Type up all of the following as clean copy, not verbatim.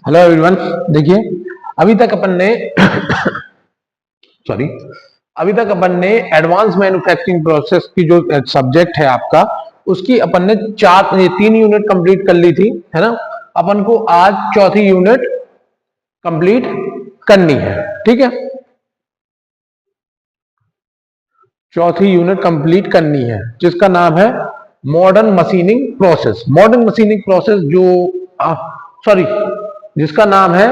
Hello everyone. देखिए अभी तक अपन ने सॉरी अभी तक अपन ने एडवांस मैन्युफैक्चरिंग प्रोसेस की जो सब्जेक्ट है आपका, उसकी अपन ने 3 यूनिट कंप्लीट कर ली थी, है ना। अपन को आज चौथी यूनिट कंप्लीट करनी है, ठीक है। चौथी यूनिट कंप्लीट करनी है जिसका नाम है modern machining process. Modern machining process जो सॉरी जिसका नाम है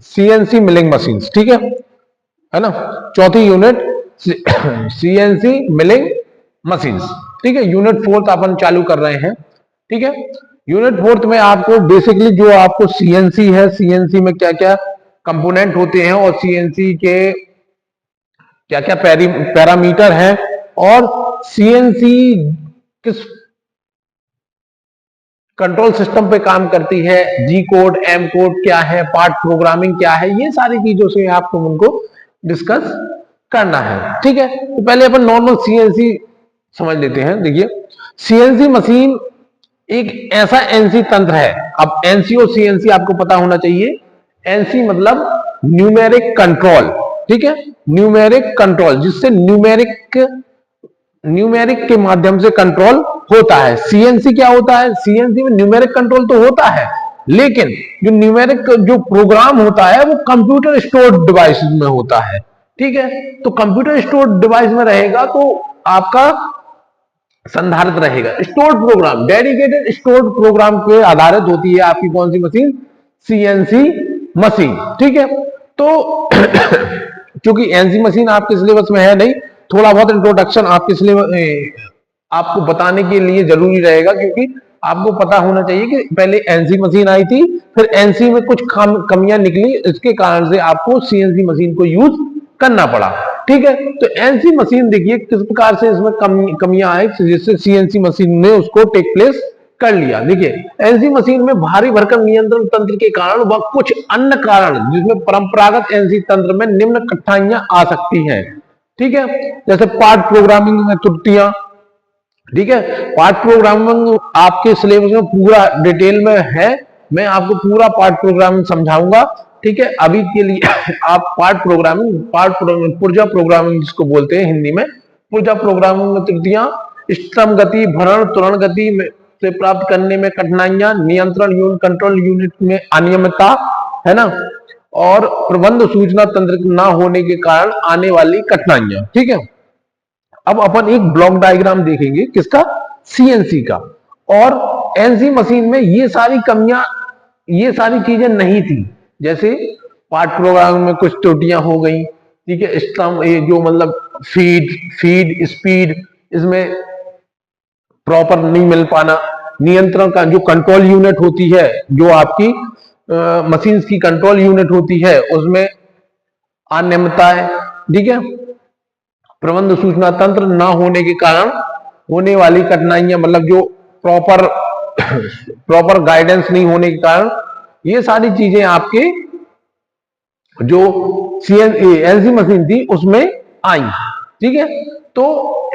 सीएनसी मिलिंग मशीन, ठीक है ना। चौथी यूनिट सीएनसी मिलिंग मशीन, ठीक है। यूनिट फोर्थ अपन चालू कर रहे हैं, ठीक है। यूनिट फोर्थ में आपको बेसिकली जो आपको सीएनसी है, सीएनसी में क्या क्या कंपोनेंट होते हैं और सीएनसी के क्या क्या पैरामीटर है और सीएनसी किस कंट्रोल सिस्टम पे काम करती है, जी कोड एम कोड क्या है, पार्ट प्रोग्रामिंग क्या है, ये सारी चीजों से आपको उनको डिस्कस करना है, ठीक है। तो पहले अपन नॉर्मल सीएनसी समझ लेते हैं। देखिए सीएनसी मशीन एक ऐसा एनसी तंत्र है। अब एनसी और सीएनसी आपको पता होना चाहिए। एनसी मतलब न्यूमेरिक कंट्रोल, ठीक है। न्यूमेरिक कंट्रोल जिससे न्यूमेरिक के माध्यम से कंट्रोल होता है। सीएनसी क्या होता है? सीएनसी में न्यूमेरिक कंट्रोल तो होता है, लेकिन जो न्यूमेरिक जो प्रोग्राम होता है वो कंप्यूटर स्टोर्ड डिवाइस में होता है, ठीक है। तो कंप्यूटर स्टोर्ड डिवाइस में रहेगा तो आपका संधारित रहेगा। Stored program, dedicated stored program पे आधारित होती है आपकी कौन सी मशीन? सीएनसी मशीन, ठीक है। तो क्योंकि एनसी मशीन आपके सिलेबस में है नहीं, थोड़ा बहुत इंट्रोडक्शन आपके सिलेबस आपको बताने के लिए जरूरी रहेगा, क्योंकि आपको पता होना चाहिए कि पहले एनसी मशीन आई थी, फिर एनसी में कुछ कमियां निकली, इसके कारण से आपको सीएनसी मशीन को यूज करना पड़ा, ठीक है। तो एनसी मशीन देखिए किस प्रकार से इसमें कमियां आई जिससे सीएनसी मशीन ने उसको टेक प्लेस कर लिया। देखिए एनसी मशीन में भारी भरकम नियंत्रण तंत्र के कारण व कुछ अन्य कारण जिसमें परंपरागत एनसी तंत्र में निम्न कठिनाइयां आ सकती हैं, ठीक है। जैसे पार्ट प्रोग्रामिंग में त्रुटियां, ठीक है। पार्ट प्रोग्रामिंग आपके सिलेबस में पूरा डिटेल में है, मैं आपको पूरा पार्ट प्रोग्रामिंग समझाऊंगा, ठीक है। अभी के लिए आप पुर्जा प्रोग्रामिंग जिसको बोलते हैं हिंदी में, पुर्जा प्रोग्रामिंग में त्रुटियां, स्तंभ गति, भरण त्वरण गति से प्राप्त करने में कठिनाइयां, नियंत्रण यूनिट कंट्रोल यूनिट में अनियमितता, है ना, और प्रबंध सूचना तंत्र न होने के कारण आने वाली कठिनाइयां, ठीक है। अब अपन एक ब्लॉक डायग्राम देखेंगे किसका? सीएनसी का। और एनसी मशीन में ये सारी कमियां, ये सारी चीजें नहीं थी। जैसे पार्ट प्रोग्रामिंग में कुछ त्रुटियां हो गई, ठीक है। ये जो मतलब फीड स्पीड इसमें प्रॉपर नहीं मिल पाना, नियंत्रण का जो कंट्रोल यूनिट होती है, जो आपकी मशीन की कंट्रोल यूनिट होती है, उसमें अनियमितता है, ठीक है। प्रबंध सूचना तंत्र न होने के कारण होने वाली कठिनाइयां, मतलब जो प्रॉपर प्रॉपर गाइडेंस नहीं होने के कारण ये सारी चीजें आपके जो एनसी मशीन थी उसमें आई, ठीक है। तो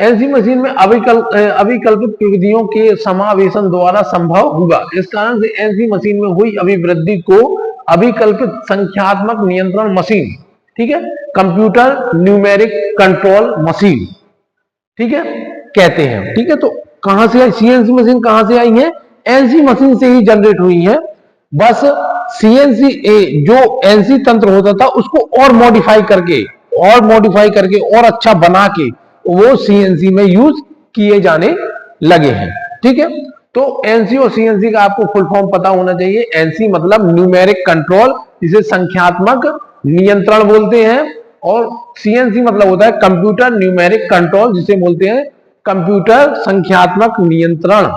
एनसी मशीन में अभिकल्पित प्रविधियों के समावेशन द्वारा संभव हुआ। इस कारण से एनसी मशीन में हुई अभिवृद्धि को अभिकल्पित संख्यात्मक नियंत्रण मशीन, ठीक है, कंप्यूटर न्यूमेरिक कंट्रोल मशीन, ठीक है, कहते हैं, ठीक है। तो कहां से आई सीएनसी मशीन? कहां से आई है? एनसी मशीन से ही जनरेट हुई है। बस सीएनसी जो एनसी तंत्र होता था उसको और मॉडिफाई करके और अच्छा बना के वो सीएनसी में यूज किए जाने लगे हैं, ठीक है। तो एनसी और सीएनसी का आपको फुल फॉर्म पता होना चाहिए। एनसी मतलब न्यूमेरिक कंट्रोल, जिसे संख्यात्मक नियंत्रण बोलते हैं, और सीएनसी मतलब होता है कंप्यूटर न्यूमेरिक कंट्रोल, जिसे बोलते हैं कंप्यूटर संख्यात्मक नियंत्रण,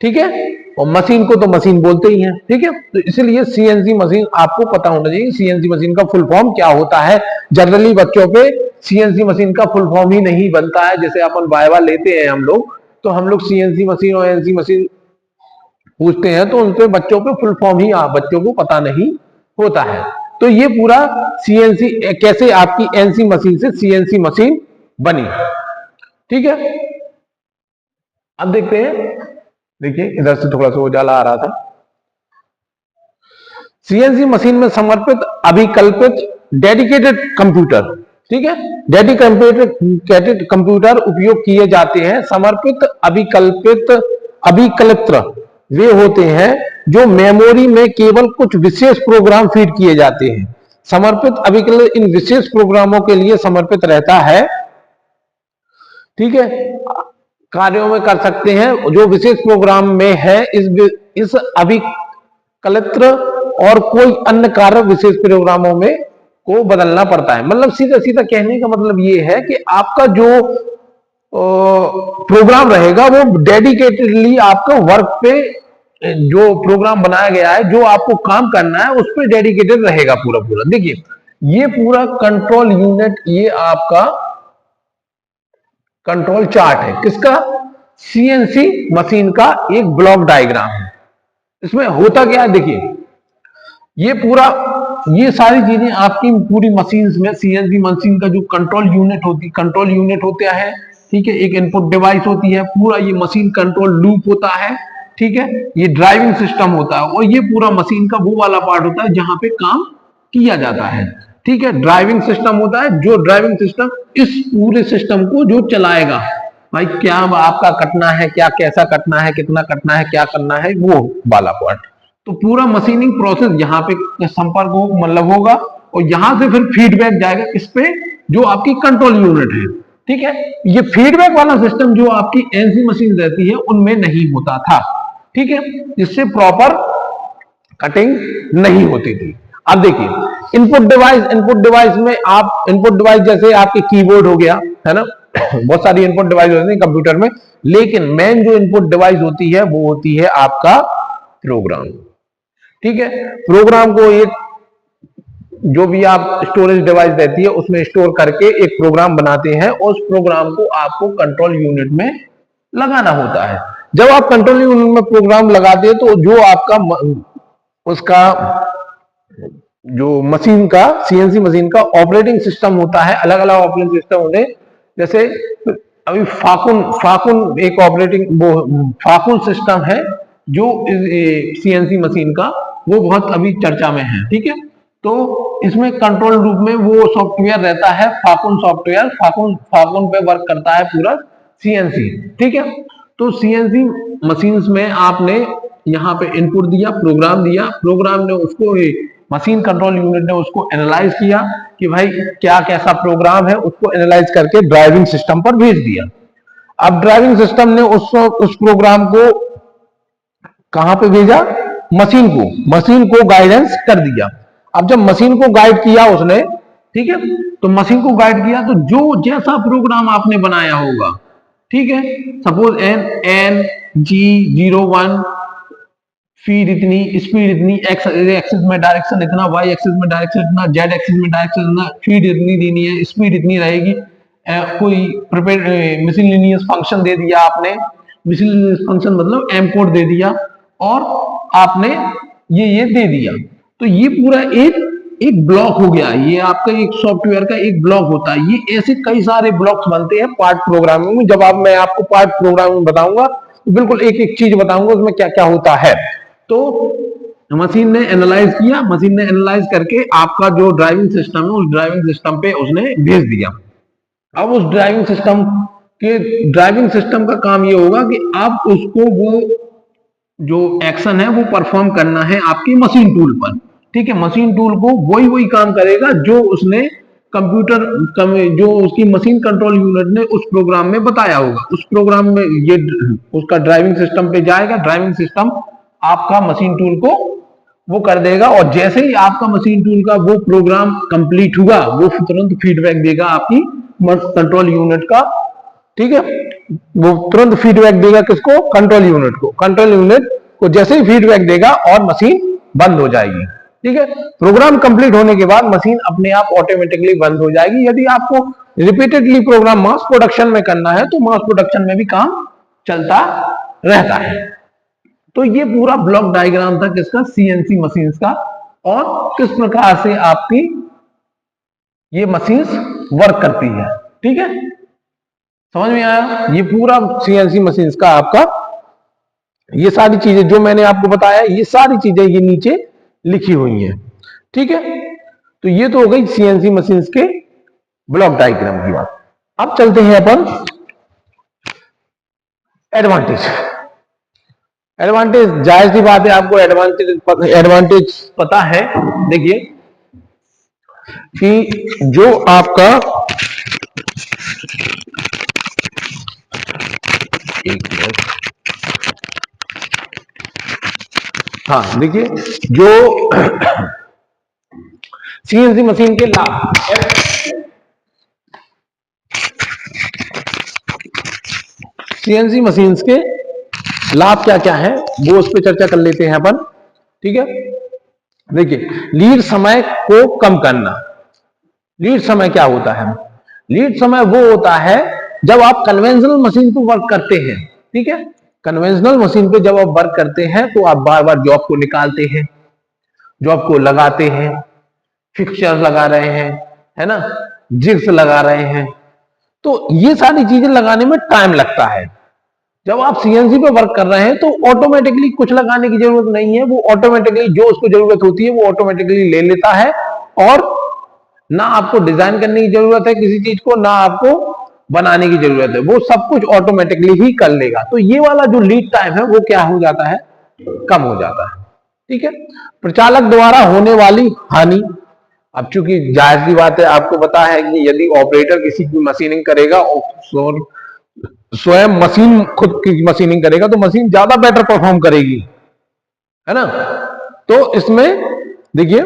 ठीक है। और मशीन को तो मशीन बोलते ही हैं, ठीक है। तो इसलिए सीएनसी मशीन आपको पता होना चाहिए सीएनसी मशीन का फुल फॉर्म क्या होता है। जनरली बच्चों पे सीएनसी मशीन का फुल फॉर्म ही नहीं बनता है। जैसे अपन वाइवा लेते हैं हम लोग, तो हम लोग सीएनसी मशीन और एनसी मशीन पूछते हैं तो उनपे बच्चों पे फुल फॉर्म ही बच्चों को पता नहीं होता है। तो ये पूरा सीएनसी कैसे आपकी एनसी मशीन से सीएनसी मशीन बनी, ठीक है। अब देखते हैं, देखिए इधर से थोड़ा सा उजाला आ रहा था। सीएनसी मशीन में समर्पित अभिकल्पित डेडिकेटेड कंप्यूटर, ठीक है, डेडिकेटेड कंप्यूटर उपयोग किए जाते हैं। समर्पित अभिकल्पित वे होते हैं जो मेमोरी में केवल कुछ विशेष प्रोग्राम फीड किए जाते हैं। समर्पित अभिकल्पित इन विशेष प्रोग्रामों के लिए समर्पित रहता है, ठीक है, कार्यों में कर सकते हैं जो विशेष प्रोग्राम में है। इस अभिकल्पित और कोई अन्य कार्य विशेष प्रोग्रामों में को बदलना पड़ता है। मतलब सीधा सीधा कहने का मतलब ये है कि आपका जो प्रोग्राम रहेगा वो डेडिकेटेडली आपका वर्क पे, जो प्रोग्राम बनाया गया है, जो आपको काम करना है उस पर डेडिकेटेड रहेगा पूरा पूरा। देखिए ये पूरा कंट्रोल यूनिट, ये आपका कंट्रोल चार्ट है किसका, सीएनसी मशीन का एक ब्लॉक डायग्राम है। इसमें होता क्या है, देखिए ये पूरा, ये सारी चीजें आपकी पूरी मशीन्स में, सीएनसी मशीन का जो कंट्रोल यूनिट होता है, ठीक है, एक इनपुट डिवाइस होती है, पूरा ये मशीन कंट्रोल लूप होता है, ठीक है, ये ड्राइविंग सिस्टम होता है, और ये पूरा मशीन का वो वाला पार्ट होता है जहां पे काम किया जाता है, ठीक है। ड्राइविंग सिस्टम होता है, जो ड्राइविंग सिस्टम इस पूरे सिस्टम को जो चलाएगा, भाई क्या आपका कटना है, क्या कैसा कटना है, कितना कटना है, क्या करना है, वो वाला पार्ट। तो पूरा मशीनिंग प्रोसेस यहाँ पे संपर्क हो, मतलब होगा, और यहां से फिर फीडबैक जाएगा किस पे, जो आपकी कंट्रोल यूनिट है, ठीक है। ये फीडबैक वाला सिस्टम जो आपकी एनसी मशीन रहती है उनमें नहीं होता था, ठीक है, जिससे प्रॉपर कटिंग नहीं होती थी। अब देखिए इनपुट डिवाइस में आप, इनपुट डिवाइस जैसे आपके कीबोर्ड हो गया, है ना, बहुत सारी इनपुट डिवाइस होती है कंप्यूटर में, लेकिन मेन जो इनपुट डिवाइस होती है वो होती है आपका प्रोग्राम, ठीक है। प्रोग्राम को एक, जो भी आप स्टोरेज डिवाइस रहती है उसमें स्टोर करके एक प्रोग्राम बनाते हैं, और उस प्रोग्राम को आपको कंट्रोल यूनिट में लगाना होता है। जब आप कंट्रोल यूनिट में प्रोग्राम लगाते हैं तो जो आपका उसका जो मशीन का, सीएनसी मशीन का ऑपरेटिंग सिस्टम होता है, अलग अलग ऑपरेटिंग सिस्टम होते हैं, जैसे अभी फाकुन एक ऑपरेटिंग, वो फाकुन सिस्टम है जो सीएनसी मशीन का, वो बहुत अभी चर्चा में है, ठीक है। तो इसमें कंट्रोल रूप में वो सॉफ्टवेयर रहता है फाकुन सॉफ्टवेयर, फाकुन पे वर्क करता है पूरा सीएनसी, ठीक है। तो सीएनसी मशीन्स में आपने यहाँ पे इनपुट दिया, प्रोग्राम ने उसको, मशीन कंट्रोल यूनिट ने उसको एनालाइज किया कि भाई क्या कैसा प्रोग्राम है, उसको एनालाइज करके ड्राइविंग सिस्टम पर भेज दिया। अब ड्राइविंग सिस्टम ने उस प्रोग्राम को कहां पे भेजा, मशीन को गाइडेंस कर दिया। अब जब मशीन को गाइड किया उसने, ठीक है, तो मशीन को गाइड किया तो जो जैसा प्रोग्राम आपने बनाया होगा, ठीक है, सपोज एन जी 01 फीड इतनी, स्पीड इतनी, एक्स एक्सिस में डायरेक्शन इतना, वाई एक्सिस में डायरेक्शन इतना, जेड एक्सिस में डायरेक्शन इतना, फीड इतनी देनी है, स्पीड इतनी रहेगी, कोई मिसलेनियस फंक्शन दे दिया आपने, मिसलेनियस फंक्शन मतलब एम कोड दे दिया, और आपने ये दे दिया, तो ये पूरा एक ब्लॉक हो गया। ये आपका एक सॉफ्टवेयर का एक ब्लॉक होता है। ये ऐसे कई सारे ब्लॉक्स बनते हैं पार्ट प्रोग्रामिंग में। जब मैं आपको पार्ट प्रोग्रामिंग बताऊंगा तो बिल्कुल एक एक चीज बताऊंगा उसमें क्या क्या होता है। तो मशीन ने एनालाइज किया, मशीन ने एनालाइज करके आपका जो ड्राइविंग सिस्टम है उस ड्राइविंग सिस्टम पे उसने भेज दिया। अब उस ड्राइविंग सिस्टम का काम ये होगा कि आप उसको वो जो एक्शन है वो परफॉर्म करना है आपकी मशीन टूल पर, ठीक है। मशीन टूल को वही काम करेगा जो उसने कंप्यूटर, जो उसकी मशीन कंट्रोल यूनिट ने उस प्रोग्राम में बताया होगा। उस प्रोग्राम में ये उसका ड्राइविंग सिस्टम पे जाएगा, ड्राइविंग सिस्टम आपका मशीन टूल को वो कर देगा, और जैसे ही आपका मशीन टूल का वो प्रोग्राम कंप्लीट हुआ वो तुरंत फीडबैक देगा आपकी कंट्रोल यूनिट का, ठीक है। वो तुरंत फीडबैक देगा किसको, कंट्रोल यूनिट को। कंट्रोल यूनिट को जैसे ही फीडबैक देगा और मशीन बंद हो जाएगी, ठीक है। प्रोग्राम कंप्लीट होने के बाद मशीन अपने आप ऑटोमेटिकली बंद हो जाएगी। यदि आपको रिपीटेडली प्रोग्राम मास प्रोडक्शन में करना है तो मास प्रोडक्शन में भी काम चलता रहता है। तो ये पूरा ब्लॉक डायग्राम था किसका, सीएनसी मशीन्स का, और किस प्रकार से आपकी ये मशीन्स वर्क करती है, ठीक है। समझ में आया? ये पूरा सीएनसी मशीन्स का आपका, ये सारी चीजें जो मैंने आपको बताया, ये सारी चीजें ये नीचे लिखी हुई हैं। ठीक है, तो ये तो हो गई सीएनसी मशीन्स के ब्लॉक डायग्राम की बात। अब चलते हैं अपन एडवांटेज। एडवांटेज जायज सी बात है, आपको एडवांटेज पता है। देखिए कि जो आपका एक मिनट, हाँ देखिए जो सीएनसी मशीन के लाभ, सीएनसी मशीन्स के लाभ क्या क्या है वो उस पर चर्चा कर लेते हैं अपन। ठीक है, देखिए लीड समय को कम करना। लीड समय क्या होता है? लीड समय वो होता है जब आप कन्वेंशनल मशीन पर वर्क करते हैं। ठीक है, कन्वेंशनल मशीन पे जब आप वर्क करते हैं तो आप बार बार जॉब को निकालते हैं, जॉब को लगाते हैं, फिक्सचर लगा रहे हैं, है ना, जिग्स लगा रहे हैं, तो ये सारी चीजें लगाने में टाइम लगता है। जब आप सीएनसी पे वर्क कर रहे हैं तो ऑटोमेटिकली कुछ लगाने की जरूरत नहीं है, वो ऑटोमेटिकली जो उसको जरूरत होती है वो ऑटोमेटिकली ले लेता है, और ना आपको डिजाइन करने की जरूरत है किसी चीज को, ना आपको बनाने की जरूरत है, वो सब कुछ ऑटोमेटिकली ही कर लेगा। तो ये वाला जो लीड टाइम है वो क्या हो जाता है? कम हो जाता है। ठीक है, प्रचालक द्वारा होने वाली हानि। अब चूंकि जाहिर सी बात है, आपको पता है कि यदि ऑपरेटर किसी की मशीनिंग करेगा और स्वयं मशीन खुद की मशीनिंग करेगा तो मशीन ज्यादा बेटर परफॉर्म करेगी, है ना। तो इसमें देखिए,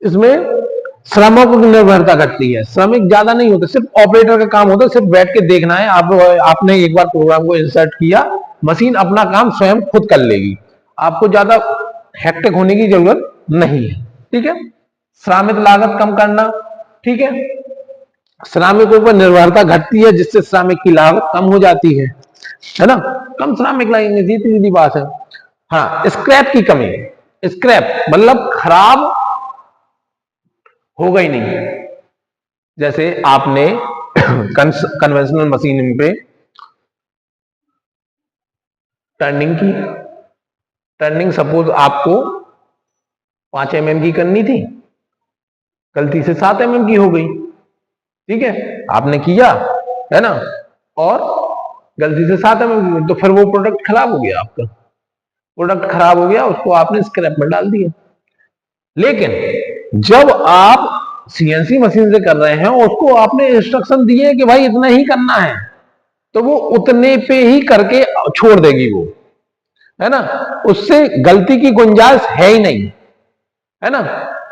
इसमें श्रमों की निर्भरता घटती है, श्रमिक ज्यादा नहीं होते, सिर्फ ऑपरेटर का काम होता है, सिर्फ बैठ के देखना है। आपने एक बार प्रोग्राम को इंसर्ट किया, मशीन अपना काम स्वयं खुद कर लेगी, आपको ज्यादा हेक्टिक होने की जरूरत नहीं है। ठीक है, श्रमिक लागत कम करना। ठीक है, श्रमिकों पर निर्भरता घटती है जिससे श्रमिक की लागत कम हो जाती है ना। कम श्रमिक लगेंगे, सीधी सीधी बात है। हाँ, स्क्रैप की कमी। स्क्रैप मतलब खराब होगा ही नहीं। जैसे आपने कन्वेंशनल मशीनिंग पे टर्निंग की, टर्निंग सपोज आपको 5 mm की करनी थी, गलती से 7 mm की हो गई। ठीक है, आपने किया, है ना, और गलती से 7 mm, तो फिर वो प्रोडक्ट खराब हो गया, आपका प्रोडक्ट खराब हो गया, उसको आपने स्क्रैप में डाल दिया। लेकिन जब आप सीएनसी मशीन से कर रहे हैं, उसको आपने इंस्ट्रक्शन दिए कि भाई इतना ही करना है, तो वो उतने पे ही करके छोड़ देगी वो, है ना, उससे गलती की गुंजाइश है ही नहीं, है ना।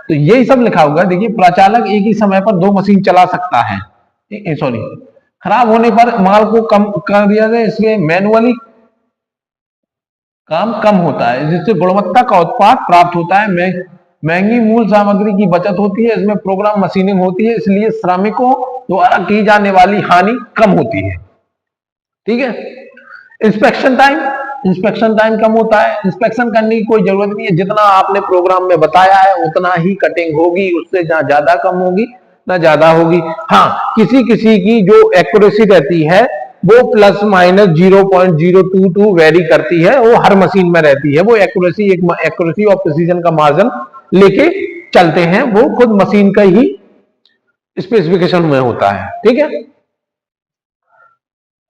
तो यही सब लिखा होगा। देखिए, प्रचालक एक ही समय पर 2 मशीन चला सकता है। सॉरी, खराब होने पर माल को कम कर दिया जाए, इसलिए मैनुअली काम कम होता है, जिससे गुणवत्ता का उत्पाद प्राप्त होता है। महंगी मूल सामग्री की बचत होती है, इसमें प्रोग्राम मशीनिंग होती है, इसलिए श्रमिकों द्वारा की जाने वाली हानि कम होती है। ठीक है, इंस्पेक्शन टाइम, इंस्पेक्शन टाइम कम होता है। इंस्पेक्शन करने की कोई जरूरत नहीं है, जितना आपने प्रोग्राम में बताया है उतना ही कटिंग होगी, उससे ना ज्यादा कम होगी ना ज्यादा होगी। हाँ, किसी किसी की जो एक्यूरेसी रहती है वो प्लस माइनस 0.022 वेरी करती है, वो हर मशीन में रहती है। वो एक्यूरेसी, एक एक्यूरेसी और प्रिसीजन का मार्जिन लेके चलते हैं, वो खुद मशीन का ही स्पेसिफिकेशन में होता है। ठीक है,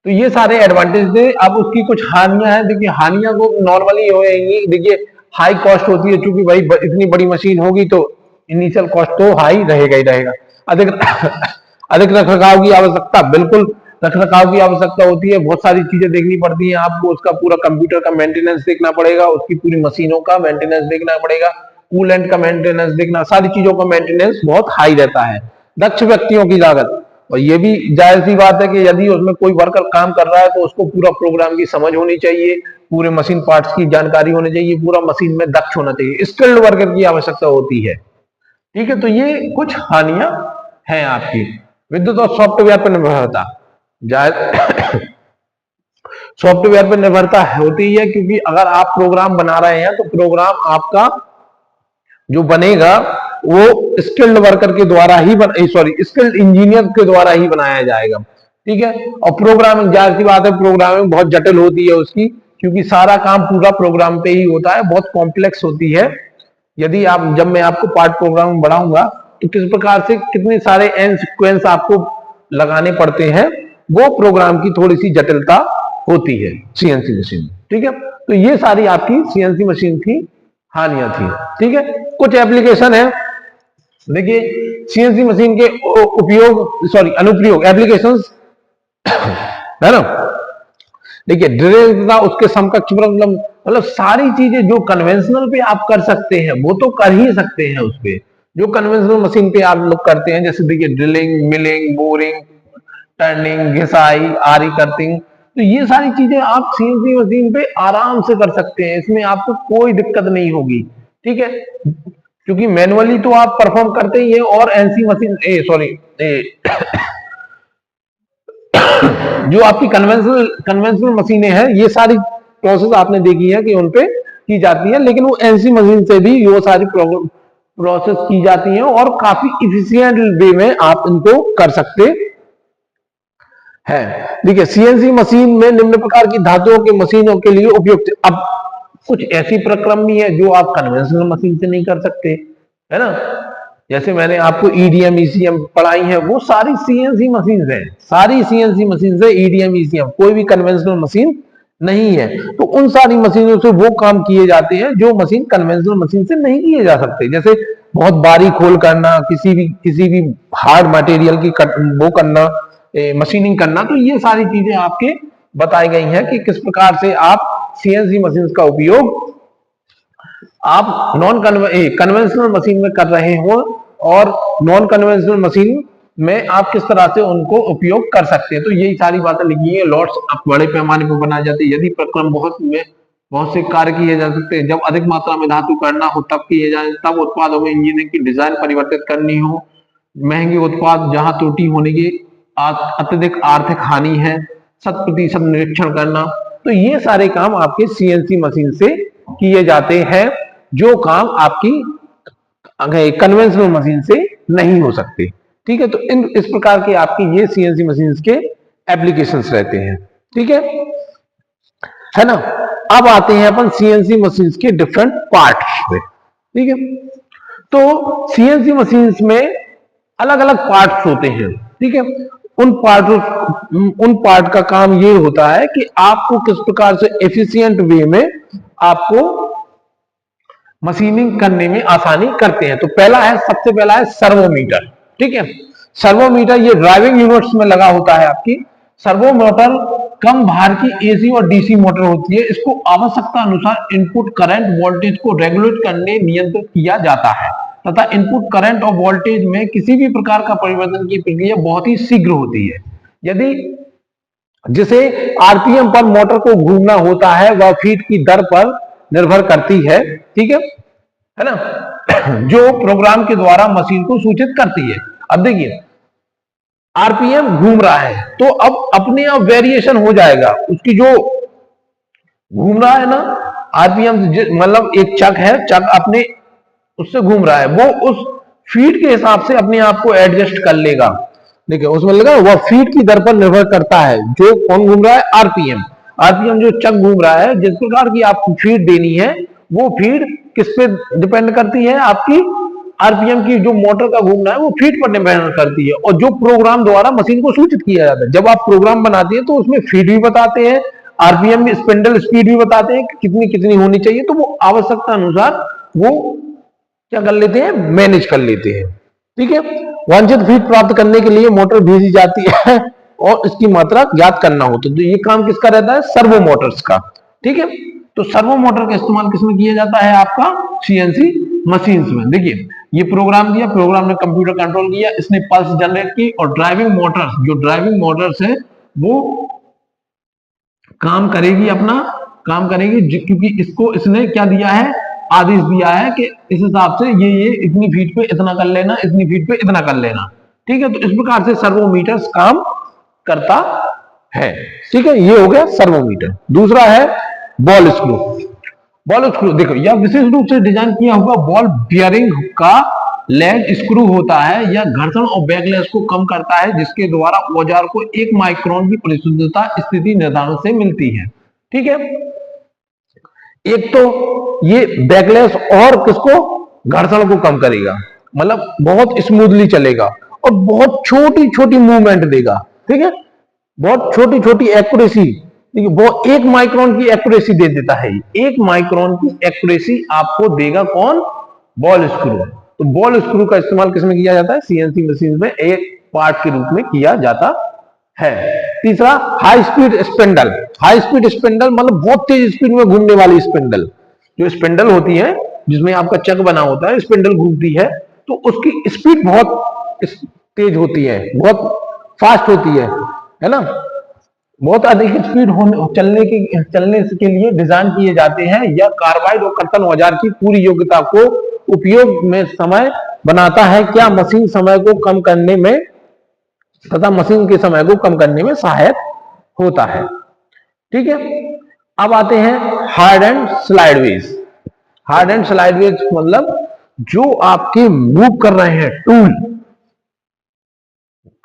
तो ये सारे एडवांटेज थे। अब उसकी कुछ हानियां हैं। देखिए, हानियां को नॉर्मली होएंगी। देखिए, हाई कॉस्ट होती है, क्योंकि भाई इतनी बड़ी मशीन होगी तो इनिशियल कॉस्ट तो हाई रहेगा ही रहेगा। अधिक अधिक रखरखाव की आवश्यकता, बिल्कुल रखरखाव की आवश्यकता होती है, बहुत सारी चीजें देखनी पड़ती हैं आपको। उसका पूरा कंप्यूटर का मेंटेनेंस देखना पड़ेगा, उसकी पूरी मशीनों का मेंटेनेंस देखना पड़ेगा, कूलेंट का मेंटेनेंस देखना, सारी चीजों का मेंटेनेंस बहुत हाई रहता है। दक्ष व्यक्तियों की लागत, और ये भी जाहिर सी बात है कि यदि उसमें कोई वर्कर काम कर रहा है तो उसको पूरा प्रोग्राम की समझ होनी चाहिए, पूरे मशीन पार्ट्स की जानकारी होनी चाहिए, पूरा मशीन में दक्ष होना चाहिए, स्किल्ड वर्कर की आवश्यकता होती है। ठीक है, तो ये कुछ हानियां हैं आपकी। विद्युत और सॉफ्टवेयर पर निर्भरता, सॉफ्टवेयर पर निर्भरता होती है, क्योंकि अगर आप प्रोग्राम बना रहे हैं तो प्रोग्राम आपका जो बनेगा वो स्किल्ड वर्कर के द्वारा ही स्किल्ड इंजीनियर के द्वारा ही बनाया जाएगा। ठीक है, और प्रोग्रामिंग, जाहिर सी बात है प्रोग्रामिंग बहुत जटिल होती है उसकी, क्योंकि सारा काम पूरा प्रोग्राम पे ही होता है, बहुत कॉम्प्लेक्स होती है। यदि आप, जब मैं आपको पार्ट प्रोग्राम बढ़ाऊंगा तो किस प्रकार से कितने सारे एन सीक्वेंस आपको लगाने पड़ते हैं, वो प्रोग्राम की थोड़ी सी जटिलता होती है सीएनसी मशीन में। ठीक है, तो ये सारी आपकी सीएनसी मशीन की हानियां थी। ठीक है, कुछ एप्लीकेशन है, देखिए सीएनसी मशीन के उपयोग, सॉरी अनुप्रयोग, एप्लीकेशंस है ना। देखिए ड्रिल तथा उसके समकक्ष मतलब सारी चीजें जो कन्वेंशनल पे आप कर सकते हैं वो तो कर ही सकते हैं उस पे, जो कन्वेंशनल मशीन पे आप लोग करते हैं, जैसे देखिए ड्रिलिंग, मिलिंग, बोरिंग, टर्निंग, घिसाई, आरी कटिंग, तो ये सारी चीजें आप सीएनसी मशीन पे आराम से कर सकते हैं, इसमें आपको कोई दिक्कत नहीं होगी। ठीक है, क्योंकि मैनुअली तो आप परफॉर्म करते ही है, और एनसी मशीन जो आपकी कन्वेंशनल मशीनें हैं, ये सारी प्रोसेस आपने देखी है कि उनपे की जाती है, लेकिन वो एनसी मशीन से भी वो सारी प्रोसेस की जाती है और काफी इफिशियंट वे में आप इनको कर सकते हैं। देखिए सीएनसी मशीन में निम्न प्रकार की धातुओं के मशीनों के लिए उपयुक्त, अब कुछ ऐसी प्रक्रम भी है जो आप कन्वेंशनल मशीन से नहीं कर सकते, है ना। जैसे मैंने आपको ईडीएम ईसीएम पढ़ाई है, वो सारी सीएनसी मशीन है, सारी सीएनसी मशीन से ईडीएम ईसीएम, कोई भी कन्वेंशनल मशीन नहीं है। तो उन सारी मशीनों से वो काम किए जाते हैं जो मशीन कन्वेंशनल मशीन से नहीं किए जा सकते, जैसे बहुत बारीक होल करना, किसी भी हार्ड मटेरियल की वो करना, मशीनिंग करना, तो ये सारी चीजें आपके बताई गई हैं कि किस प्रकार से आप सीएनसी मशीन का उपयोग आप कन्वेंशनल मशीन में कर रहे हो, और नॉन कन्वेंशनल मशीन में आप किस तरह से उनको उपयोग कर सकते हैं। तो यही सारी बातें लिखी है। लॉट्स अब बड़े पैमाने पर बनाए जाते हैं, यदि प्रक्रम बहुत से कार्य किए जा सकते हैं, जब अधिक मात्रा में धातु करना हो तब किए जाए, तब उत्पादों में इंजीनियरिंग की डिजाइन परिवर्तित करनी हो, महंगे उत्पाद जहां त्रुटि होने की अत्यधिक आर्थिक हानि है, 100% निरीक्षण करना, तो ये सारे काम आपके सीएनसी मशीन से किए जाते हैं, जो काम आपकी कन्वेंशनल मशीन से नहीं हो सकते। ठीक है, तो इस प्रकार के आपकी ये सीएनसी मशीन के एप्लीकेशंस रहते हैं। ठीक है ना। अब आते हैं अपन सीएनसी मशीन के डिफरेंट पार्ट्स पे। ठीक है, तो सीएनसी मशीन में अलग अलग पार्ट्स होते हैं। ठीक है, उन पार्ट का काम ये होता है कि आपको किस प्रकार से एफिशिएंट वे में आपको मशीनिंग करने में आसानी करते हैं। तो सबसे पहला है सर्वोमीटर। ठीक है, सर्वोमीटर ये ड्राइविंग यूनिट्स में लगा होता है आपकी। सर्वो मोटर कम भार की एसी और डीसी मोटर होती है, इसको आवश्यकता अनुसार इनपुट करंट वोल्टेज को रेगुलेट करने नियंत्रित किया जाता है, तथा इनपुट करंट और वोल्टेज में किसी भी प्रकार का परिवर्तन की प्रक्रिया बहुत ही शीघ्र होती है। यदि जिसे आरपीएम पर मोटर को घूमना होता है, वह फीट की दर पर निर्भर करती है। ठीक है ना, जो प्रोग्राम के द्वारा मशीन को सूचित करती है। अब देखिए आरपीएम घूम रहा है, तो अब अपने आप वेरिएशन हो जाएगा उसकी, जो घूम रहा है ना आरपीएम, मतलब एक चक है, चक अपने उससे घूम रहा है, वो उस फीट के हिसाब से अपने आप को एडजस्ट कर लेगा। देखिए उसमें लगा वह फीट की दर पर निर्भर करता है, जो कौन घूम रहा है, आरपीएम। आरपीएम जो चक घूम रहा है, जिस प्रकार की आपको फीड देनी है, वो फीड किस पे डिपेंड करती है, आपकी आरपीएम की, जो मोटर का घूमना है वो फीड पर डिपेंड करती है, और जो प्रोग्राम द्वारा मशीन को सूचित किया जाता है। जब आप प्रोग्राम बनाते हैं तो उसमें फीड भी बताते हैं, आरपीएम में स्पिंडल स्पीड भी बताते हैं कि कितनी कितनी होनी चाहिए, तो वो आवश्यकता अनुसार वो क्या कर लेते हैं, मैनेज कर लेते हैं। ठीक है, वांछित फीड प्राप्त करने के लिए मोटर भेजी जाती है और इसकी मात्रा ज्ञात करना होता है। तो ये काम किसका रहता है, सर्वो मोटर्स का। ठीक है, तो सर्वो मोटर का इस्तेमाल किसमें किया जाता है, आपका सीएनसी मशीन्स में। देखिए ये प्रोग्राम दिया, प्रोग्राम ने कंप्यूटर कंट्रोल किया, इसने पल्स जनरेट की, और ड्राइविंग मोटर्स है वो काम करेगी, अपना काम करेगी, क्योंकि इसको इसने क्या दिया है, आदेश दिया है कि इस हिसाब से ये इतनी फीट पे इतना कर लेना, इतनी फीट पे इतना कर लेना। ठीक है, तो इस प्रकार से सर्वोमीटर्स काम करता है। ठीक है, ये हो गया सर्वोमीटर। दूसरा है बॉल स्क्रू। बॉल स्क्रू देखो यह विशेष रूप से डिजाइन किया हुआ बॉल बियरिंग का लेग स्क्रू होता है। यह घर्षण और बैकलैश को कम करता है, जिसके द्वारा औजार को 1 माइक्रोन की परिशुद्धता स्थिति निर्धारण से मिलती है। ठीक है, एक तो ये बैकलैश और किसको घर्षण को कम करेगा, मतलब बहुत स्मूथली चलेगा और बहुत छोटी छोटी मूवमेंट देगा। ठीक है, बहुत छोटी छोटी एक्यूरेसी, ठीक है, वो 1 माइक्रोन की एक्यूरेसी दे देता है। 1 माइक्रोन की एक्यूरेसी आपको देगा कौन? Ball screw. तो बॉल स्क्रू का इस्तेमाल किसमें किया जाता है? सीएनसी मशीन में एक पार्ट के रूप में किया जाता है। तीसरा, high speed spindle. High speed spindle मतलब बहुत तेज स्पीड में घूमने वाली स्पिंडल। जो स्पिंडल होती है जिसमें आपका चक बना होता है, स्पिंडल घूमती है, तो उसकी स्पीड बहुत तेज होती है, बहुत फास्ट होती है ना। बहुत अधिक स्पीड चलने के लिए डिजाइन किए जाते हैं। यह कार्बाइड और कर्तन औजार की पूरी योग्यता को उपयोग में समय बनाता है। क्या मशीन समय को कम करने में तथा मशीन के समय को कम करने में सहायक होता है। ठीक है, अब आते हैं हार्ड एंड स्लाइडवेज। हार्ड एंड स्लाइडवेज मतलब जो आपके मूव कर रहे हैं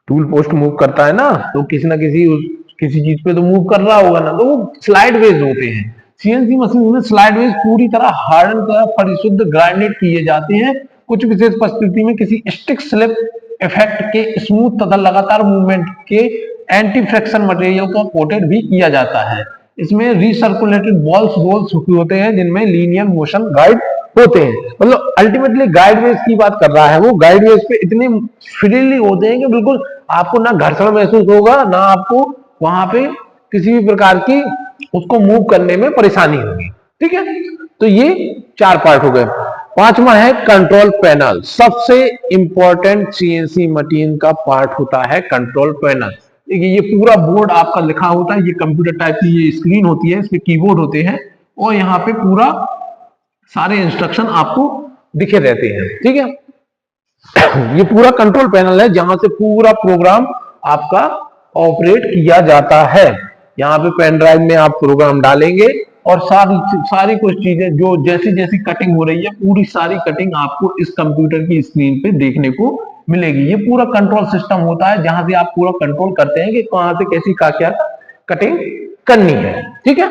टूल पोस्ट मूव करता है ना, तो किसी ना किसी चीज पे तो मूव कर रहा होगा ना, तो वो स्लाइडवेज होते हैं। सीएनसी मशीन में स्लाइडवेज पूरी तरह हार्डन तथा परिशुद्ध ग्राइंडेड किए जाते हैं। कुछ विशेष परिस्थिति में किसी स्टिक स्लिप इफेक्ट के स्मूथ तथा लगातार मूवमेंट के एंटी फ्रिक्शन मटेरियल का कोटेड भी किया जाता है। इसमें रिसर्कुलेटेड बॉल्स रोल्स होते हैं जिनमें लीनियर मोशन गाइड होते हैं। मतलब अल्टीमेटली गाइडवेज की बात कर रहा है वो। गाइडवेज पे इतने फ्रीली होते हैं कि बिल्कुल आपको ना घर्षण महसूस होगा, ना आपको वहां पे किसी भी प्रकार की उसको मूव करने में परेशानी होगी। ठीक है, तो ये 4 पार्ट हो गए। 5वां है कंट्रोल पैनल। सबसे इंपॉर्टेंट सीएनसी मशीन का पार्ट होता है कंट्रोल पैनल। देखिए, ये पूरा बोर्ड आपका लिखा होता है, ये कंप्यूटर टाइप की ये स्क्रीन होती है, इसमें कीबोर्ड होते हैं और यहाँ पे पूरा सारे इंस्ट्रक्शन आपको दिखे रहते हैं। ठीक है, ये पूरा कंट्रोल पैनल है जहां से पूरा प्रोग्राम आपका ऑपरेट किया जाता है। यहाँ पे पेन ड्राइव में आप प्रोग्राम डालेंगे और सारी कुछ चीजें जो जैसी जैसी कटिंग हो रही है, पूरी सारी कटिंग आपको इस कंप्यूटर की स्क्रीन पे देखने को मिलेगी। ये पूरा कंट्रोल सिस्टम होता है जहां से आप पूरा कंट्रोल करते हैं कि कहां से कैसी क्या कटिंग करनी है। ठीक है,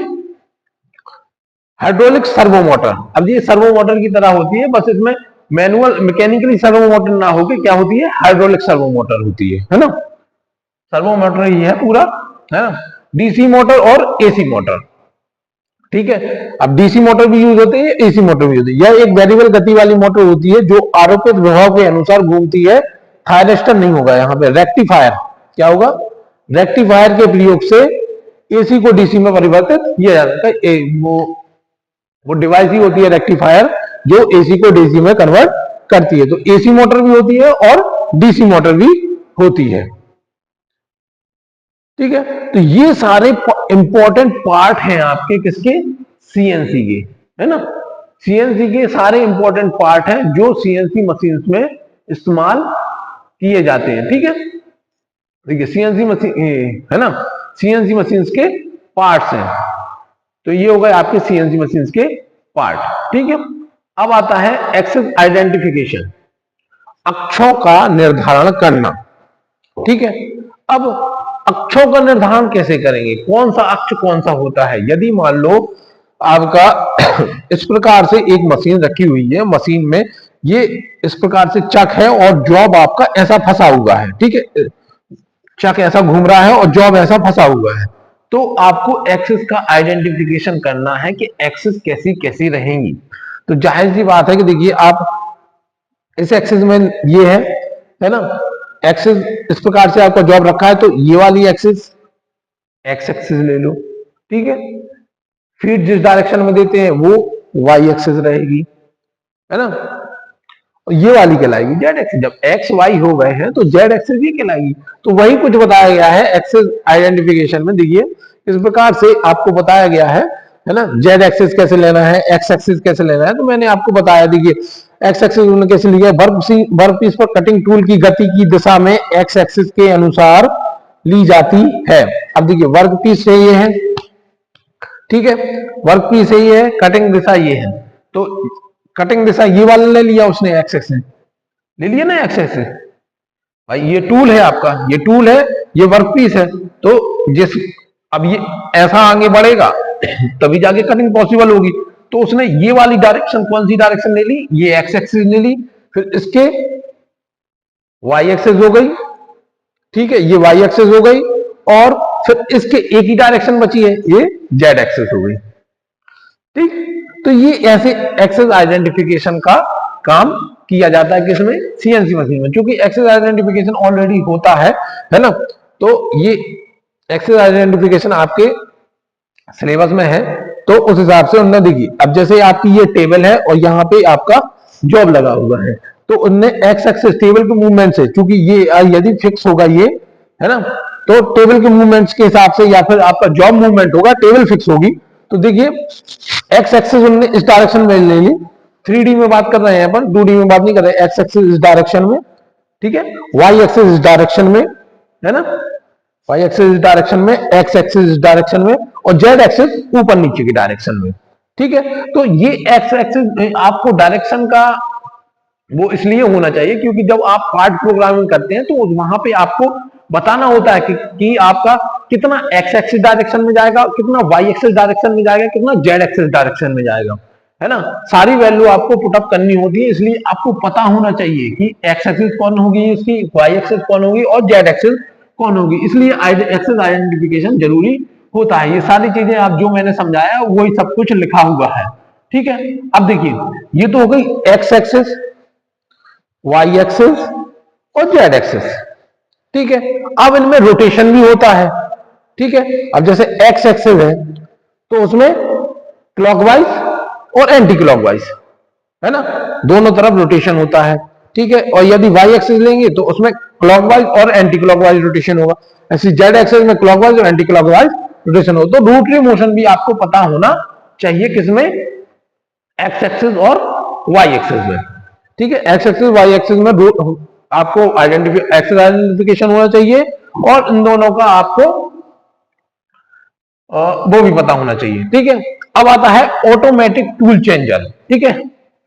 हाइड्रोलिक सर्वो मोटर। अब ये सर्वो मोटर की तरह होती है, बस इसमें मैनुअल मैकेनिकली सर्वो मोटर ना होकर क्या होती है, हाइड्रोलिक सर्वो मोटर होती है ना। सर्वो मोटर ही है पूरा, है ना। डीसी मोटर और एसी मोटर। ठीक है, अब डीसी मोटर भी यूज होती है, एसी मोटर भी होती है। यह एक वेरिएबल गति वाली मोटर होती है जो आरोपित विभव के अनुसार घूमती है। थायरिस्टर नहीं होगा यहाँ पे, रेक्टिफायर। क्या होगा? रेक्टिफायर के प्रयोग से एसी को डीसी में परिवर्तित किया जाता है। वो डिवाइस ही होती है रेक्टिफायर जो एसी को डीसी में कन्वर्ट करती है। तो एसी मोटर भी होती है और डीसी मोटर भी होती है। ठीक है, तो ये सारे इंपॉर्टेंट पार्ट हैं आपके किसके? सीएनसी के, है ना। सीएनसी के सारे इंपॉर्टेंट पार्ट हैं जो सीएनसी मशीन में इस्तेमाल किए जाते हैं। ठीक है, देखिए सीएनसी मशीन है ना, सीएनसी मशीन के पार्ट्स हैं। तो ये हो गए आपके सीएनसी मशीन के पार्ट। ठीक है, अब आता है एक्सेस आइडेंटिफिकेशन, अक्षों का निर्धारण करना। ठीक है, अब अक्षों का निर्धारण कैसे करेंगे, कौन सा अक्ष कौन सा होता है। यदि मान लो आपका इस प्रकार से एक मशीन रखी हुई है, मशीन में ये इस प्रकार से चक है और जॉब आपका ऐसा फंसा हुआ है। ठीक है, चक ऐसा घूम रहा है और जॉब ऐसा फंसा हुआ है। तो आपको एक्सिस का आइडेंटिफिकेशन करना है कि एक्सिस कैसी कैसी रहेंगी। तो जाहिर सी बात है कि देखिए आप इस एक्सिस में ये है ना, एक्सिस इस प्रकार से आपका जॉब रखा है, तो ये वाली एक्सिस एक्स एक्सिस ले लो। ठीक है, फीड जिस डायरेक्शन में देते हैं वो वाई एक्सिस रहेगी, है ना। और ये वाली कहलाएगी जेड एक्सिस। जब एक्स वाई हो गए हैं तो जेड एक्सिस ये कहलाएगी। तो वही कुछ बताया गया है एक्सिस आइडेंटिफिकेशन में। देखिए इस प्रकार से आपको बताया गया है ना, जेड एक्सिस कैसे लेना है, एक्स एक्सिस कैसे लेना है। तो मैंने आपको बताया, देखिए एक्स एक्सिस उन्होंने कैसे लिया, वर्कपीस पर कटिंग टूल की गति की दिशा में एक्स एक्सिस के अनुसार ली जाती है। अब देखिए वर्कपीस से ये है, ठीक है, वर्कपीस से ये है, कटिंग दिशा ये है। तो कटिंग दिशा ये वाला ले लिया उसने, एक्स एक्सिस ले लिया ना, एक्स एक्सिस। भाई ये टूल है आपका, ये टूल है, ये वर्कपीस है। तो जिस अब ये ऐसा आगे बढ़ेगा तभी जाके कटिंग पॉसिबल होगी। तो उसने ये वाली डायरेक्शन, कौन सी डायरेक्शन ले ली, ये एक्स एक्सिस ले ली, फिर इसके वाई एक्सिस हो गई, ठीक है, ये वाई एक्सिस हो गई, और फिर इसके एक ही डायरेक्शन बची है, ये जेड एक्सिस हो गई, ठीक। तो ये ऐसे एक्सेस आइडेंटिफिकेशन का काम किया जाता है किसमें, सीएनसी मशीन में, क्योंकि एक्सेस आइडेंटिफिकेशन ऑलरेडी होता है ना। तो ये एक्सेस आइडेंटिफिकेशन आपके सिलेबस में है, तो उस हिसाब से उन्होंने देखिए, अब जैसे आपकी ये टेबल है और यहाँ पे आपका जॉब लगा हुआ है, तो उनने एक्स एक्सिस टेबल के मूवमेंट से, क्योंकि ये यदि फिक्स होगा ये, है ना, तो टेबल के मूवमेंट्स के हिसाब से या फिर आपका जॉब मूवमेंट होगा, टेबल फिक्स होगी, तो देखिए एक्स एक्सिस उन्होंने इस डायरेक्शन में ले ली, 3D में बात कर रहे हैं अपन, 2D में बात नहीं कर रहे, एक्स एक्सिस इस डायरेक्शन में, ठीक है, वाई एक्सिस इस डायरेक्शन में, है ना, वाई एक्सिस इस डायरेक्शन में, एक्स एक्सिस इस डायरेक्शन में, और जेड एक्सिस ऊपर नीचे की डायरेक्शन में, ठीक है। तो ये एक्स एक्सिस आपको डायरेक्शन का वो इसलिए होना चाहिए क्योंकि जब आप पार्ट प्रोग्रामिंग करते हैं तो वहां पे आपको बताना होता है कि आपका कितना एक्स एक्सिस डायरेक्शन में जाएगा, कितना वाई एक्सिस डायरेक्शन में जाएगा, कितना जेड एक्सिस डायरेक्शन में जाएगा, है ना, सारी वैल्यू आपको पुटअप करनी होती है। इसलिए आपको पता होना चाहिए कि एक्स एक्सिस कौन होगी, उसकी वाई एक्सिस कौन होगी और जेड एक्सिस कौन होगी, इसलिए एक्सिस आइडेंटिफिकेशन जरूरी होता है। ये सारी चीजें आप जो मैंने समझाया वही सब कुछ लिखा हुआ है, ठीक है। अब देखिए ये तो हो गई एक्स एक्सिस, वाई एक्सिस और जेड एक्सिस, ठीक है। अब इनमें रोटेशन भी होता है, ठीक है। अब जैसे एक्स एक्सिस है तो उसमें क्लॉकवाइज और एंटी क्लॉकवाइज, है ना, दोनों तरफ रोटेशन होता है, ठीक है। और यदि वाई एक्सिस लेंगे तो उसमें क्लॉकवाइज और एंटी क्लॉकवाइज रोटेशन होगा, ऐसी जेड एक्सिस में क्लॉकवाइज और एंटी क्लॉकवाइज रोटेशन होगा। तो रोटरी मोशन भी आपको पता होना चाहिए किसमें, एक्स एक्सिस और वाई एक्सिस में, ठीक है। एक्स एक्सिस वाई एक्सिस में आपको एक्सिस आइडेंटिफिकेशन होना चाहिए और इन दोनों का आपको वो भी पता होना चाहिए, ठीक है। अब आता है ऑटोमेटिक टूल चेंजर, ठीक है,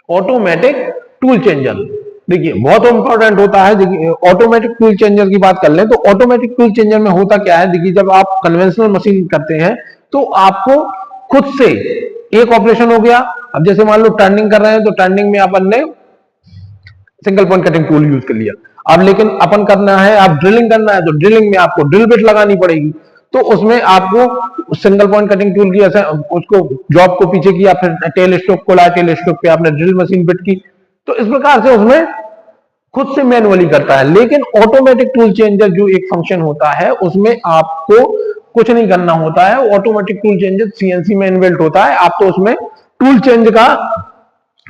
ऑटोमेटिक टूल चेंजर देखिए बहुत इंपॉर्टेंट होता है। देखिए ऑटोमेटिक टूल चेंजर की बात कर लें तो ऑटोमेटिक टूल चेंजर में होता क्या है, देखिए जब आप कन्वेंशनल मशीन करते हैं तो आपको खुद से एक ऑपरेशन हो गया, अब जैसे मान लो टर्निंग कर रहे हैं तो टर्निंग में अपन ने single point cutting tool use कर लिया, अब लेकिन अपन करना है, आप ड्रिलिंग करना है तो ड्रिलिंग में आपको ड्रिल बिट लगानी पड़ेगी, तो उसमें आपको सिंगल पॉइंट कटिंग टूल की ऐसा उसको जॉब को पीछे किया, फिर टेल स्ट्रोक को लाया, टेल स्ट्रोक पे आपने ड्रिल मशीन बिट की, तो इस प्रकार से उसमें खुद से मैनुअली करता है। लेकिन ऑटोमेटिक टूल चेंजर जो एक फंक्शन होता है उसमें आपको कुछ नहीं करना होता है, ऑटोमेटिक टूल चेंजर सीएनसी में इनबिल्ट होता है, आप तो उसमें टूल चेंज का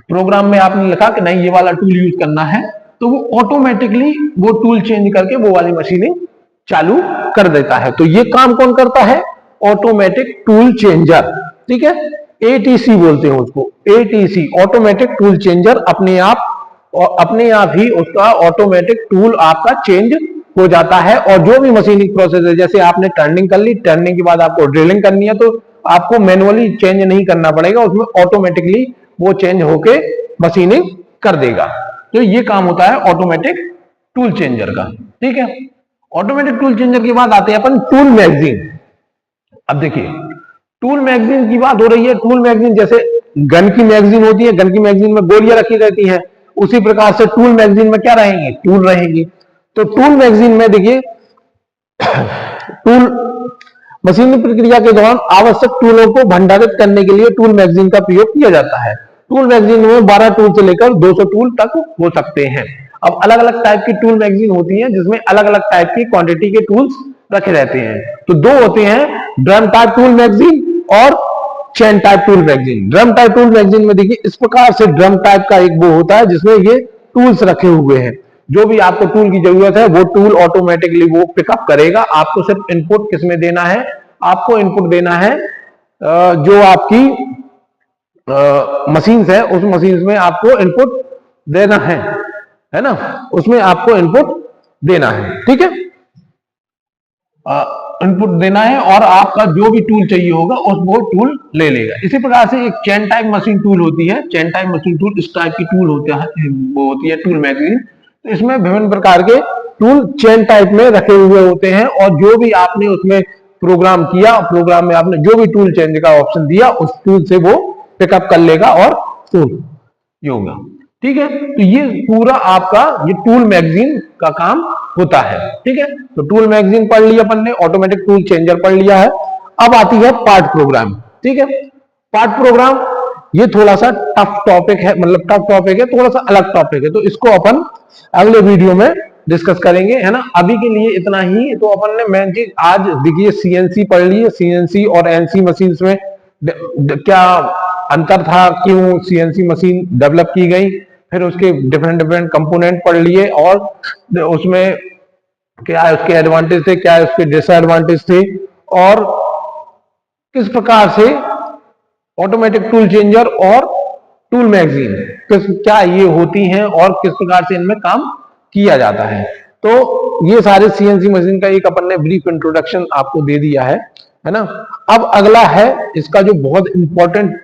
प्रोग्राम में आपने लिखा कि नहीं ये वाला टूल यूज करना है तो वो ऑटोमेटिकली वो टूल चेंज करके वो वाली मशीनें चालू कर देता है। तो ये काम कौन करता है, ऑटोमेटिक टूल चेंजर, ठीक है, एटीसी बोलते हैं उसको, एटीसी ऑटोमेटिक टूल चेंजर अपने आप ही उसका ऑटोमेटिक टूल आपका चेंज हो जाता है। और जो भी मशीनिंग प्रोसेस है, जैसे आपने टर्निंग कर ली, टर्निंग के बाद आपको ड्रिलिंग करनी है तो आपको मैनुअली चेंज नहीं करना पड़ेगा, उसमें ऑटोमेटिकली वो चेंज होके मशीनिंग कर देगा। तो ये काम होता है ऑटोमेटिक टूल चेंजर का, ठीक है। ऑटोमेटिक टूल चेंजर के बाद आते हैं अपन टूल मैगजीन। अब देखिए टूल मैगजीन की बात हो रही है, टूल मैगजीन जैसे गन की मैगजीन होती है, गन की मैगजीन में गोलियां रखी रहती है, उसी प्रकार से टूल मैगजीन में क्या रहेंगे, टूल रहेंगी। तो टूल मैगजीन में देखिए टूल मशीनी प्रक्रिया के दौरान आवश्यक टूलों को भंडारित करने के लिए टूल मैगजीन का प्रयोग किया जाता है। टूल मैगजीन में 12 टूल से लेकर 200 टूल तक हो सकते हैं। अब अलग अलग टाइप की टूल मैगजीन होती है जिसमें अलग अलग टाइप की क्वांटिटी के टूल्स रखे रहते हैं। तो दो होते हैं, ड्रम टाइप टूल मैगजीन और chain type tool magazine. Drum type tool magazine में देखिए इस प्रकार से ड्रम टाइप का एक वो होता है जिसमें ये टूल्स रखे हुए हैं, जो भी आपको टूल की जरूरत है वो टूल ऑटोमेटिकली वो पिकअप करेगा। आपको सिर्फ इनपुट किसमें देना है, आपको इनपुट देना है जो आपकी मशीन्स है उस मशीन्स में आपको इनपुट देना है ना, उसमें आपको इनपुट देना है, ठीक है, इनपुट देना है और आपका जो भी टूल चाहिए होगा उस वो टूल ले लेगा। इसी प्रकार से एक चेन टाइप मशीन टूल होती है, चेन टाइप मशीन टूल इस टाइप की टूल होता है, वो होती है टूल मैगजीन। तो इसमें विभिन्न प्रकार के टूल चेन टाइप में रखे हुए होते हैं और जो भी आपने उसमें प्रोग्राम किया, प्रोग्राम में आपने जो भी टूल चेंज का ऑप्शन दिया उस टूल से वो पिकअप कर लेगा और ये होगा। ठीक है, तो ये पूरा आपका ये टूल मैगजीन का काम होता है। ठीक है, तो टूल मैगजीन पढ़ लिया अपन ने, ऑटोमेटिक टूल चेंजर पढ़ लिया है। अब आती है पार्ट प्रोग्राम। ठीक है, पार्ट प्रोग्राम ये थोड़ा सा टफ टॉपिक है, मतलब टफ टॉपिक है, थोड़ा सा अलग टॉपिक है, तो इसको अपन अगले वीडियो में डिस्कस करेंगे, है ना। अभी के लिए इतना ही। तो अपन ने मेन चीज आज देखिए सीएनसी पढ़ ली है, सीएनसी और एनसी मशीन में क्या अंतर था, क्यों सीएनसी मशीन डेवलप की गई, फिर उसके डिफरेंट डिफरेंट कंपोनेंट पढ़ लिए और उसमें क्या उसके एडवांटेज थे, क्या उसके डिसएडवांटेज थे, और किस प्रकार से ऑटोमेटिक टूल चेंजर और टूल मैगजीन क्या ये होती हैं और किस प्रकार से इनमें काम किया जाता है। तो ये सारे सीएनसी मशीन का एक अपन ने ब्रीफ इंट्रोडक्शन आपको दे दिया है ना। अब अगला है इसका जो बहुत इंपॉर्टेंट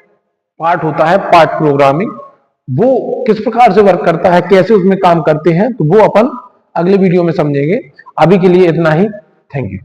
पार्ट होता है पार्ट प्रोग्रामिंग, वो किस प्रकार से वर्क करता है, कैसे उसमें काम करते हैं, तो वो अपन अगले वीडियो में समझेंगे। अभी के लिए इतना ही। Thank you.